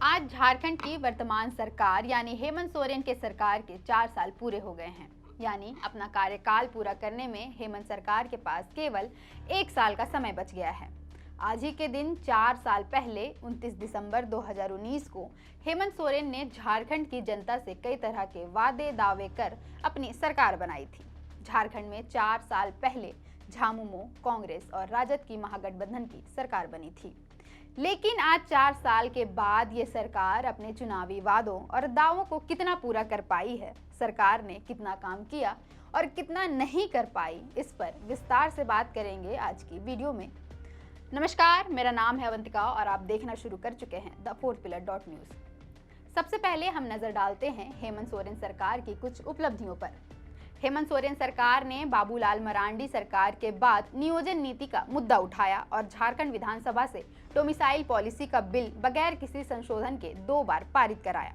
आज झारखंड की वर्तमान सरकार यानी हेमंत सोरेन के सरकार के 4 साल पूरे हो गए हैं। यानी अपना कार्यकाल पूरा करने में हेमंत सरकार के पास केवल 1 साल का समय बच गया है। आज ही के दिन 4 साल पहले 29 दिसंबर 2019 को हेमंत सोरेन ने झारखंड की जनता से कई तरह के वादे दावे कर अपनी सरकार बनाई थी। झारखंड में 4 साल पहले झामुमो, कांग्रेस और राजद की महागठबंधन की सरकार बनी थी। लेकिन आज 4 साल के बाद ये सरकार अपने चुनावी वादों और दावों को कितना पूरा कर पाई है, सरकार ने कितना काम किया और कितना नहीं कर पाई, इस पर विस्तार से बात करेंगे आज की वीडियो में। नमस्कार, मेरा नाम है अवंतिका और आप देखना शुरू कर चुके हैं द फोर्थ पिलर .न्यूज। सबसे पहले हम नजर डालते हैं हेमंत सोरेन सरकार की कुछ उपलब्धियों पर। हेमंत सोरेन सरकार ने बाबूलाल मरांडी सरकार के बाद नियोजन नीति का मुद्दा उठाया और झारखंड विधानसभा से डोमिसाइल पॉलिसी का बिल बगैर किसी संशोधन के 2 बार पारित कराया।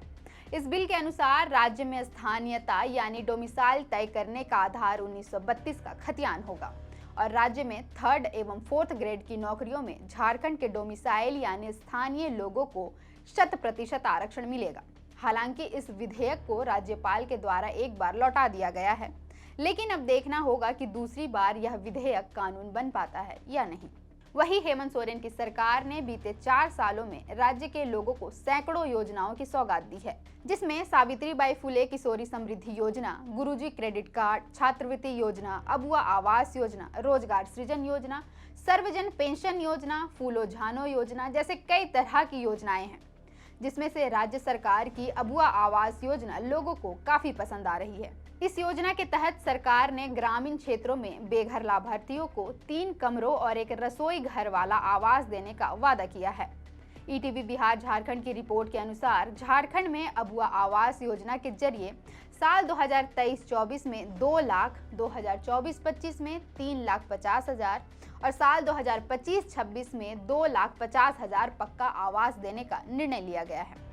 इस बिल के अनुसार राज्य में स्थानीयता यानी डोमिसाइल तय करने का आधार 1932 का खतियान होगा और राज्य में 3rd एवं 4th ग्रेड की नौकरियों में झारखंड के डोमिसाइल यानी स्थानीय लोगों को 100% आरक्षण मिलेगा। हालांकि इस विधेयक को राज्यपाल के द्वारा एक बार लौटा दिया गया है, लेकिन अब देखना होगा कि दूसरी बार यह विधेयक कानून बन पाता है या नहीं। वही हेमंत सोरेन की सरकार ने बीते 4 सालों में राज्य के लोगों को सैकड़ों योजनाओं की सौगात दी है, जिसमें सावित्रीबाई फुले किशोरी समृद्धि योजना, गुरुजी क्रेडिट कार्ड, छात्रवृत्ति योजना, अबुआ आवास योजना, रोजगार सृजन योजना, सर्वजन पेंशन योजना, फूलो झानो योजना जैसे कई तरह की योजनाएं हैं, जिसमें से राज्य सरकार की अबुआ आवास योजना लोगों को काफी पसंद आ रही है। इस योजना के तहत सरकार ने ग्रामीण क्षेत्रों में बेघर लाभार्थियों को 3 कमरों और एक रसोई घर वाला आवास देने का वादा किया है। ईटीवी बिहार झारखंड की रिपोर्ट के अनुसार झारखंड में अबुआ आवास योजना के जरिए साल 2023-24 में 2 लाख, 2024-25 में 3,50,000 और साल 2025-26 में 2,50,000 पक्का आवास देने का निर्णय लिया गया है।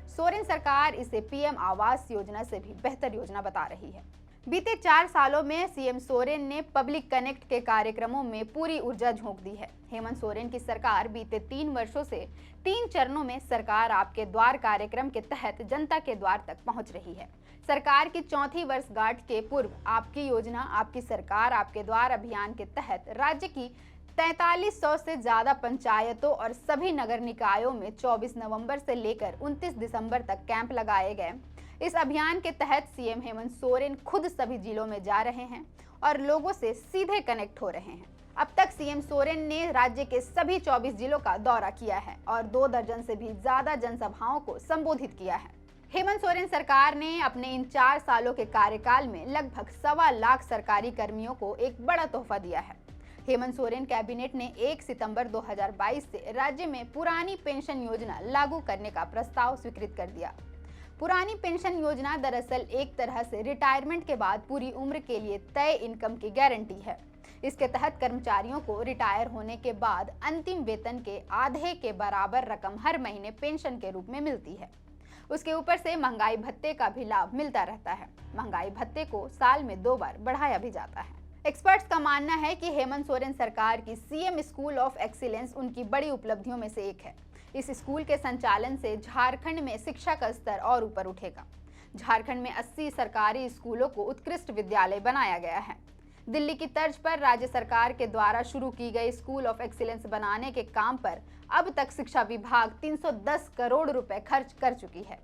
सोरेन सरकार इसे पीएम आवास योजना से भी बेहतर योजना बता रही है। बीते 4 सालों में सीएम सोरेन ने पब्लिक कनेक्ट के कार्यक्रमों में पूरी ऊर्जा झोंक दी है। हेमंत सोरेन की सरकार बीते 3 वर्षों से 3 चरणों में सरकार आपके द्वार कार्यक्रम के तहत जनता के द्वार तक पहुंच रही है। सरकार की 4वीं वर्षगांठ के पूर्व आपकी योजना आपकी सरकार आपके द्वार अभियान के तहत राज्य की 4300 से ज्यादा पंचायतों और सभी नगर निकायों में 24 नवंबर से लेकर 29 दिसंबर तक कैंप लगाए गए। इस अभियान के तहत सीएम हेमंत सोरेन खुद सभी जिलों में जा रहे हैं और लोगों से सीधे कनेक्ट हो रहे हैं। अब तक सीएम सोरेन ने राज्य के सभी 24 जिलों का दौरा किया है और 2 दर्जन से भी ज्यादा जनसभाओं को संबोधित किया है। हेमंत सोरेन सरकार ने अपने इन 4 सालों के कार्यकाल में लगभग 1.25 लाख सरकारी कर्मियों को एक बड़ा तोहफा दिया है। हेमंत सोरेन कैबिनेट ने 1 सितंबर 2022 से राज्य में पुरानी पेंशन योजना लागू करने का प्रस्ताव स्वीकृत कर दिया। पुरानी पेंशन योजना दरअसल एक तरह से रिटायरमेंट के बाद पूरी उम्र के लिए तय इनकम की गारंटी है। इसके तहत कर्मचारियों को रिटायर होने के बाद अंतिम वेतन के आधे के बराबर रकम हर महीने पेंशन के रूप में मिलती है। उसके ऊपर से महंगाई भत्ते का भी लाभ मिलता रहता है। महंगाई भत्ते को साल में 2 बार बढ़ाया भी जाता है। एक्सपर्ट्स का मानना है कि हेमंत सोरेन सरकार की सीएम स्कूल ऑफ एक्सीलेंस उनकी बड़ी उपलब्धियों में से एक है। इस स्कूल के संचालन से झारखंड में शिक्षा का स्तर और ऊपर उठेगा। झारखंड में 80 सरकारी स्कूलों को उत्कृष्ट विद्यालय बनाया गया है। दिल्ली की तर्ज पर राज्य सरकार के द्वारा शुरू की गई स्कूल ऑफ एक्सीलेंस बनाने के काम पर अब तक शिक्षा विभाग 310 करोड़ रुपए खर्च कर चुकी है।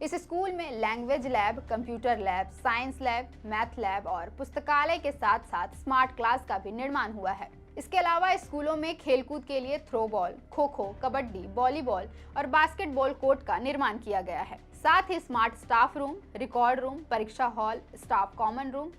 इस स्कूल में language lab, computer lab, science lab, math lab और पुस्तकालय के साथ साथ स्मार्ट क्लास का भी निर्माण हुआ है। इसके अलावा स्कूलों में खेलकूद के लिए throw ball, kho kho, kabaddi, volleyball और बास्केटबॉल कोर्ट का निर्माण किया गया है। साथ ही smart staff room, record room, परीक्षा हॉल, स्टाफ कॉमन रूम,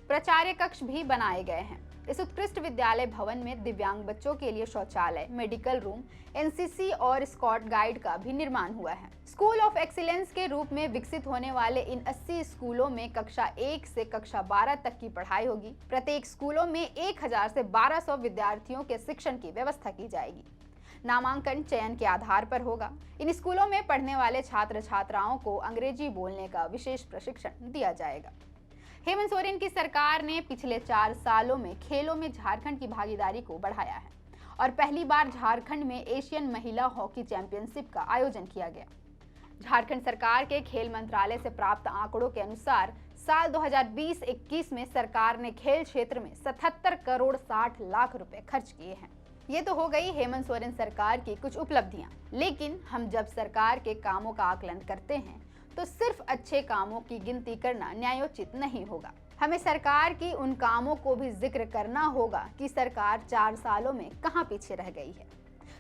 प्राचार्य कक्ष भी बनाए गए हैं। इस उत्कृष्ट विद्यालय भवन में दिव्यांग बच्चों के लिए शौचालय, मेडिकल रूम, एनसीसी और स्काउट गाइड का भी निर्माण हुआ है। स्कूल ऑफ एक्सीलेंस के रूप में विकसित होने वाले इन 80 स्कूलों में कक्षा 1 से कक्षा 12 तक की पढ़ाई होगी। प्रत्येक स्कूलों में 1000 से 1200 विद्यार्थियों के शिक्षण की व्यवस्था की जाएगी। नामांकन चयन के आधार पर होगा। इन स्कूलों में पढ़ने वाले छात्र छात्राओं को अंग्रेजी बोलने का विशेष प्रशिक्षण दिया जाएगा। हेमंत सोरेन की सरकार ने पिछले 4 सालों में खेलों में झारखंड की भागीदारी को बढ़ाया है और पहली बार झारखंड में एशियन महिला हॉकी चैंपियनशिप का आयोजन किया गया। झारखंड सरकार के खेल मंत्रालय से प्राप्त आंकड़ों के अनुसार साल 2020-21 में सरकार ने खेल क्षेत्र में 77 करोड़ 60 लाख रुपए खर्च किए हैं। ये तो हो गई हेमंत सोरेन सरकार की कुछ उपलब्धियां, लेकिन हम जब सरकार के कामों का आकलन करते हैं तो सिर्फ अच्छे कामों की गिनती करना न्यायोचित नहीं होगा। हमें सरकार की उन कामों को भी जिक्र करना होगा कि सरकार 4 सालों में कहां पीछे रह गई है।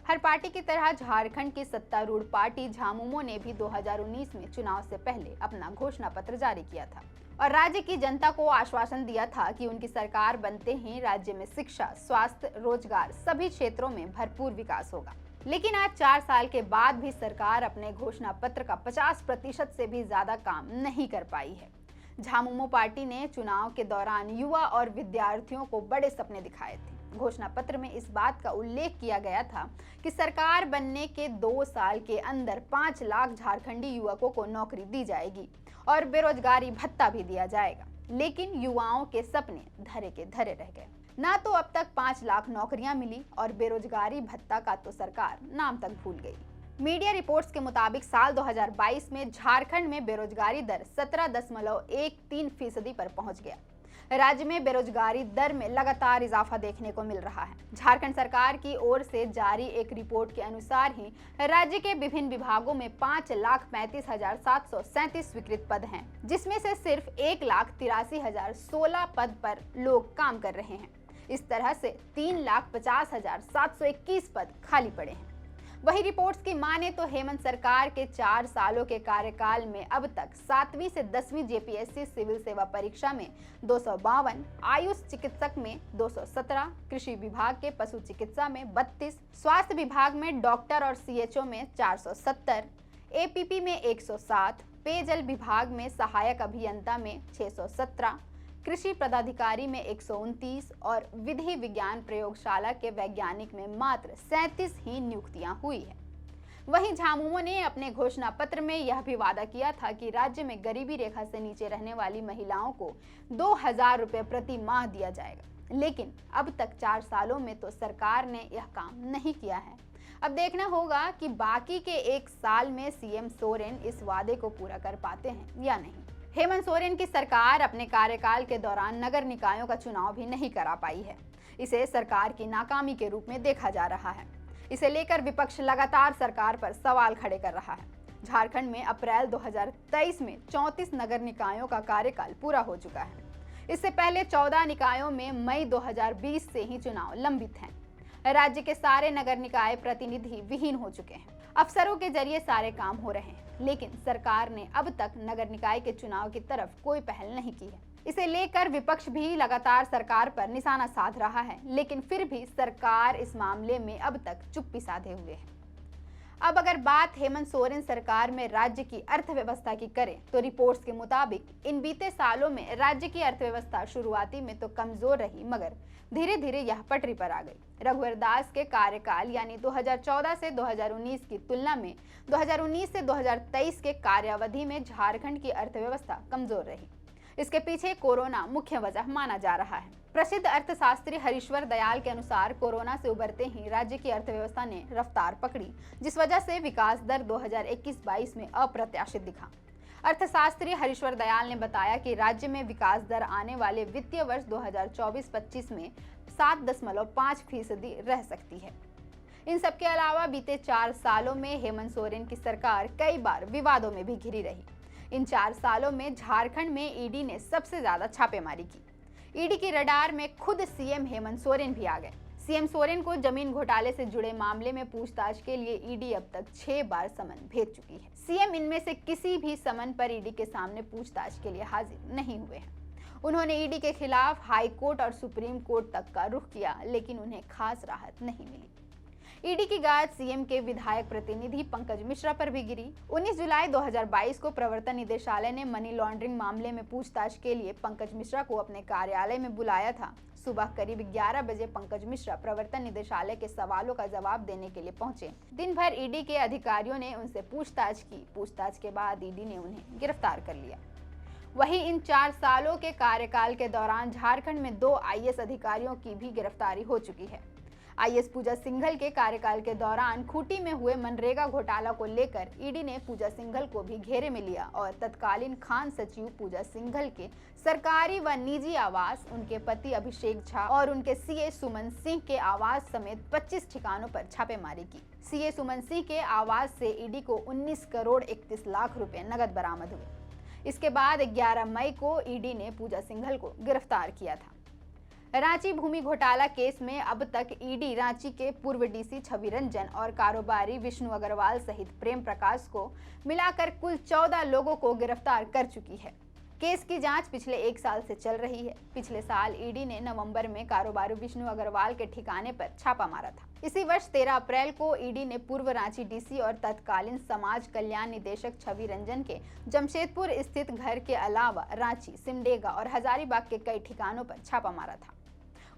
हर पार्टी की तरह झारखंड की सत्तारूढ़ पार्टी झामुमो ने भी 2019 में चुनाव से पहले अपना घोषणा पत्र जारी किया था और राज्य की जनता को आश्वासन दिया था कि उनकी सरकार बनते ही राज्य में शिक्षा, स्वास्थ्य, रोजगार सभी क्षेत्रों में भरपूर विकास होगा। लेकिन आज 4 साल के बाद भी सरकार अपने घोषणा पत्र का 50% से भी ज्यादा काम नहीं कर पाई है। झामुमो पार्टी ने चुनाव के दौरान युवा और विद्यार्थियों को बड़े सपने दिखाए थे। घोषणा पत्र में इस बात का उल्लेख किया गया था कि सरकार बनने के 2 साल के अंदर 5 लाख झारखंडी युवकों को नौकरी दी जाएगी और बेरोजगारी भत्ता भी दिया जाएगा। लेकिन युवाओं के सपने धरे के धरे रह गए। ना तो अब तक 5 लाख नौकरियां मिली और बेरोजगारी भत्ता का तो सरकार नाम तक भूल गई। मीडिया रिपोर्ट्स के मुताबिक साल 2022 में झारखंड में बेरोजगारी दर 17.13% पर पहुंच गया। राज्य में बेरोजगारी दर में लगातार इजाफा देखने को मिल रहा है। झारखंड सरकार की ओर से जारी एक रिपोर्ट के अनुसार ही राज्य के विभिन्न विभागों में 5,35,737 स्वीकृत पद हैं, जिसमें से सिर्फ 1,83,016 पद पर लोग काम कर रहे हैं। इस तरह से 3,50,721 पद खाली पड़े हैं। वही रिपोर्ट्स की माने तो हेमंत सरकार के 4 सालों के कार्यकाल में अब तक 7वीं से 10वीं जेपीएससी सिविल सेवा परीक्षा में 252, आयुष चिकित्सक में 217, कृषि विभाग के पशु चिकित्सा में 32, स्वास्थ्य विभाग में डॉक्टर और सीएचओ में 470, एपीपी में 107, पेयजल विभाग में सहायक अभियंता में 617, कृषि पदाधिकारी में 129 और विधि विज्ञान प्रयोगशाला के वैज्ञानिक में मात्र 37 ही नियुक्तियां हुई है। वहीं झामुमो ने अपने घोषणा पत्र में यह भी वादा किया था कि राज्य में गरीबी रेखा से नीचे रहने वाली महिलाओं को 2,000 रुपये प्रति माह दिया जाएगा। लेकिन अब तक 4 सालों में तो सरकार ने यह काम नहीं किया है। अब देखना होगा कि बाकी के 1 साल में सीएम सोरेन इस वादे को पूरा कर पाते हैं या नहीं। हेमंत सोरेन की सरकार अपने कार्यकाल के दौरान नगर निकायों का चुनाव भी नहीं करा पाई है। इसे सरकार की नाकामी के रूप में देखा जा रहा है। इसे लेकर विपक्ष लगातार सरकार पर सवाल खड़े कर रहा है। झारखंड में अप्रैल 2023 में 34 नगर निकायों का कार्यकाल पूरा हो चुका है। इससे पहले 14 निकायों में मई 2020 से ही चुनाव लंबित हैं। राज्य के सारे नगर निकाय प्रतिनिधि विहीन हो चुके हैं। अफसरों के जरिए सारे काम हो रहे हैं, लेकिन सरकार ने अब तक नगर निकाय के चुनाव की तरफ कोई पहल नहीं की है। इसे लेकर विपक्ष भी लगातार सरकार पर निशाना साध रहा है, लेकिन फिर भी सरकार इस मामले में अब तक चुप्पी साधे हुए है। अब अगर बात हेमंत सोरेन सरकार में राज्य की अर्थव्यवस्था की करें तो रिपोर्ट्स के मुताबिक इन बीते सालों में राज्य की अर्थव्यवस्था शुरुआती में तो कमजोर रही, मगर धीरे धीरे यह पटरी पर आ गई। रघुवर दास के कार्यकाल यानी 2014 से 2019 की तुलना में 2019 से 2023 के कार्यावधि में झारखंड की अर्थव्यवस्था कमजोर रही। इसके पीछे कोरोना मुख्य वजह माना जा रहा है। प्रसिद्ध अर्थशास्त्री हरीश्वर दयाल के अनुसार कोरोना से उबरते ही राज्य की अर्थव्यवस्था ने रफ्तार पकड़ी, जिस वजह से विकास दर 2021-22 में अप्रत्याशित दिखा। अर्थशास्त्री हरीश्वर दयाल ने बताया कि राज्य में विकास दर आने वाले वित्तीय वर्ष 2024-25 में 7.5% रह सकती है। इन सबके अलावा बीते 4 सालों में हेमंत सोरेन की सरकार कई बार विवादों में भी घिरी रही। इन 4 सालों में झारखंड में ईडी ने सबसे ज्यादा छापेमारी की। ईडी की रडार में खुद सीएम हेमंत सोरेन भी आ गए। सीएम सोरेन को जमीन घोटाले से जुड़े मामले में पूछताछ के लिए ईडी अब तक 6 बार समन भेज चुकी है। सीएम इनमें से किसी भी समन पर ईडी के सामने पूछताछ के लिए हाजिर नहीं हुए हैं। उन्होंने ईडी के खिलाफ हाई कोर्ट और सुप्रीम कोर्ट तक का रुख किया, लेकिन उन्हें खास राहत नहीं मिली। ईडी की गाज सीएम के विधायक प्रतिनिधि पंकज मिश्रा पर भी गिरी। 19 जुलाई 2022 को प्रवर्तन निदेशालय ने मनी लॉन्ड्रिंग मामले में पूछताछ के लिए पंकज मिश्रा को अपने कार्यालय में बुलाया था। सुबह करीब 11 बजे पंकज मिश्रा प्रवर्तन निदेशालय के सवालों का जवाब देने के लिए पहुंचे। दिन भर ईडी के अधिकारियों ने उनसे पूछताछ की। पूछताछ के बाद ईडी ने उन्हें गिरफ्तार कर लिया। वहीं इन 4 सालों के कार्यकाल के दौरान झारखंड में 2 आईएएस अधिकारियों की भी गिरफ्तारी हो चुकी है। आईएएस पूजा सिंघल के कार्यकाल के दौरान खूंटी में हुए मनरेगा घोटाला को लेकर ईडी ने पूजा सिंघल को भी घेरे में लिया और तत्कालीन खान सचिव पूजा सिंघल के सरकारी व निजी आवास, उनके पति अभिषेक झा और उनके सीए सुमन सिंह के आवास समेत 25 ठिकानों पर छापेमारी की। सीए सुमन सिंह के आवास से ईडी को 19 करोड़ 31 लाख रुपए नगद बरामद हुए। इसके बाद 11 मई को ईडी ने पूजा सिंघल को गिरफ्तार किया था। रांची भूमि घोटाला केस में अब तक ईडी रांची के पूर्व डीसी छवि रंजन और कारोबारी विष्णु अग्रवाल सहित प्रेम प्रकाश को मिलाकर कुल 14 लोगों को गिरफ्तार कर चुकी है। केस की जांच पिछले 1 साल से चल रही है। पिछले साल ईडी ने नवंबर में कारोबारी विष्णु अग्रवाल के ठिकाने पर छापा मारा था। इसी वर्ष 13 अप्रैल को ईडी ने पूर्व रांची डीसी और तत्कालीन समाज कल्याण निदेशक छवि रंजन के जमशेदपुर स्थित घर के अलावा रांची, सिमडेगा और हजारीबाग के कई ठिकानों पर छापा मारा था।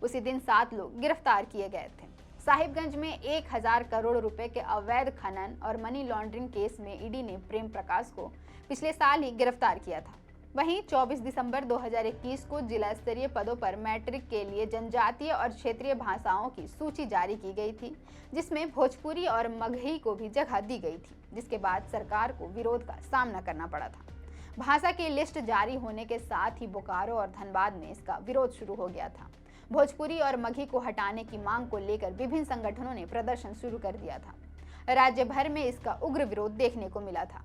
उसी दिन 7 लोग गिरफ्तार किए गए थे। साहिबगंज में 1000 करोड़ रुपए के अवैध खनन और मनी लॉन्ड्रिंग केस में ईडी ने प्रेम प्रकाश को पिछले साल ही गिरफ्तार किया था। वहीं 24 दिसंबर 2021 को जिला स्तरीय पदों पर मैट्रिक के लिए जनजातीय और क्षेत्रीय भाषाओं की सूची जारी की गई थी, जिसमें भोजपुरी और मगही को भी जगह दी गई थी, जिसके बाद सरकार को विरोध का सामना करना पड़ा था। भाषा की लिस्ट जारी होने के साथ ही बोकारो और धनबाद में इसका विरोध शुरू हो गया था। भोजपुरी और मगही को हटाने की मांग को लेकर विभिन्न संगठनों ने प्रदर्शन शुरू कर दिया था। राज्य भर में इसका उग्र विरोध देखने को मिला था।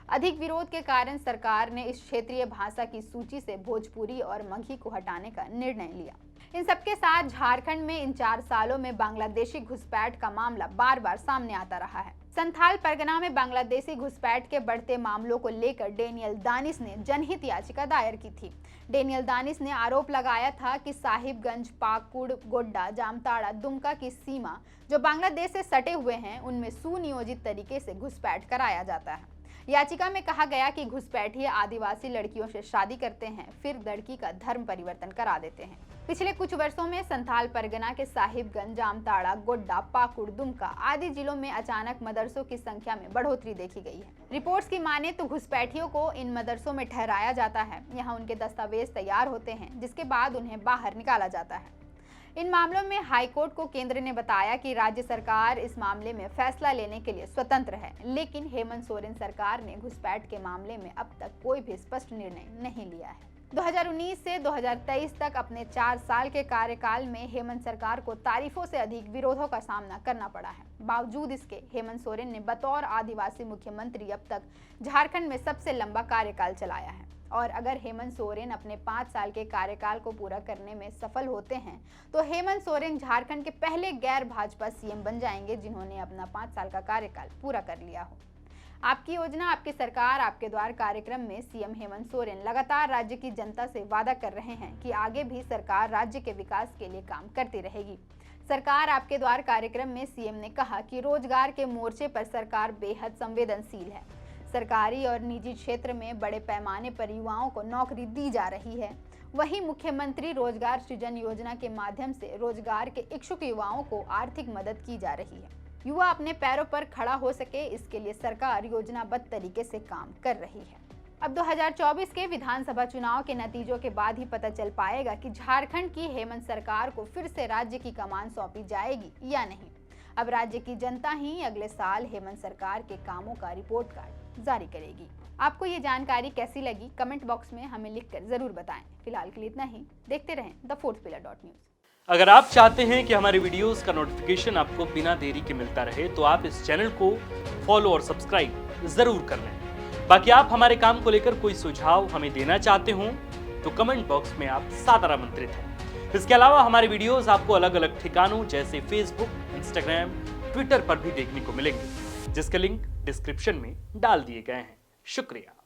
अधिक विरोध के कारण सरकार ने इस क्षेत्रीय भाषा की सूची से भोजपुरी और मगही को हटाने का निर्णय लिया। इन सबके साथ झारखंड में इन 4 सालों में बांग्लादेशी घुसपैठ का मामला बार बार सामने आता रहा है। संथाल परगना में बांग्लादेशी घुसपैठ के बढ़ते मामलों को लेकर डेनियल दानिश ने जनहित याचिका दायर की थी। डेनियल दानिश ने आरोप लगाया था कि साहिबगंज, पाकुड़, गोड्डा, जामताड़ा, दुमका की सीमा जो बांग्लादेश से सटे हुए हैं, उनमें सुनियोजित तरीके से घुसपैठ कराया जाता है। याचिका में कहा गया कि घुसपैठिए आदिवासी लड़कियों से शादी करते हैं, फिर लड़की का धर्म परिवर्तन करा देते हैं। पिछले कुछ वर्षों में संथाल परगना के साहिबगंज, जामताड़ा, गोड्डा, पाकुड़, दुमका आदि जिलों में अचानक मदरसों की संख्या में बढ़ोतरी देखी गई है। रिपोर्ट्स की माने तो घुसपैठियों को इन मदरसों में ठहराया जाता है। यहाँ उनके दस्तावेज तैयार होते हैं, जिसके बाद उन्हें बाहर निकाला जाता है। इन मामलों में हाईकोर्ट को केंद्र ने बताया कि राज्य सरकार इस मामले में फैसला लेने के लिए स्वतंत्र है, लेकिन हेमंत सोरेन सरकार ने घुसपैठ के मामले में अब तक कोई भी स्पष्ट निर्णय नहीं लिया है। 2019 से 2023 तक अपने 4 साल के कार्यकाल में हेमंत सरकार को तारीफों से अधिक विरोधों का सामना करना पड़ा है। बावजूद इसके हेमंत सोरेन ने बतौर आदिवासी मुख्यमंत्री अब तक झारखंड में सबसे लंबा कार्यकाल चलाया है। और अगर हेमंत सोरेन अपने 5 साल के कार्यकाल को पूरा करने में सफल होते हैं तो हेमंत सोरेन झारखंड के पहले गैर भाजपा सीएम बन जाएंगे जिन्होंने अपना 5 साल का कार्यकाल पूरा कर लिया हो। आपकी योजना, आपकी सरकार, आपके द्वार कार्यक्रम में सीएम हेमंत सोरेन लगातार राज्य की जनता से वादा कर रहे हैं कि आगे भी सरकार राज्य के विकास के लिए काम करती रहेगी। सरकार आपके द्वार कार्यक्रम में सीएम ने कहा कि रोजगार के मोर्चे पर सरकार बेहद संवेदनशील है। सरकारी और निजी क्षेत्र में बड़े पैमाने पर युवाओं को नौकरी दी जा रही है। वहीं मुख्यमंत्री रोजगार सृजन योजना के माध्यम से रोजगार के इच्छुक युवाओं को आर्थिक मदद की जा रही है। युवा अपने पैरों पर खड़ा हो सके, इसके लिए सरकार योजनाबद्ध तरीके से काम कर रही है। अब 2024 के विधानसभा चुनाव के नतीजों के बाद ही पता चल पाएगा कि झारखंड की हेमंत सरकार को फिर से राज्य की कमान सौंपी जाएगी या नहीं। अब राज्य की जनता ही अगले साल हेमंत सरकार के कामों का रिपोर्ट कार्ड जारी करेगी। आपको ये जानकारी कैसी लगी, कमेंट बॉक्स में हमें लिखकर जरूर बताएं। फिलहाल के लिए इतना ही। देखते रहें द4thPillar.news। अगर आप चाहते हैं कि हमारे वीडियोस का नोटिफिकेशन आपको बिना देरी के मिलता रहे तो आप इस चैनल को फॉलो और सब्सक्राइब जरूर कर लें। बाकी आप हमारे काम को लेकर कोई सुझाव हमें देना चाहते हो तो कमेंट बॉक्स में आप सादर आमंत्रित हैं। इसके अलावा हमारे वीडियोस आपको अलग अलग ठिकानों जैसे फेसबुक, इंस्टाग्राम, ट्विटर पर भी देखने को मिलेंगे, जिसके लिंक डिस्क्रिप्शन में डाल दिए गए हैं। शुक्रिया।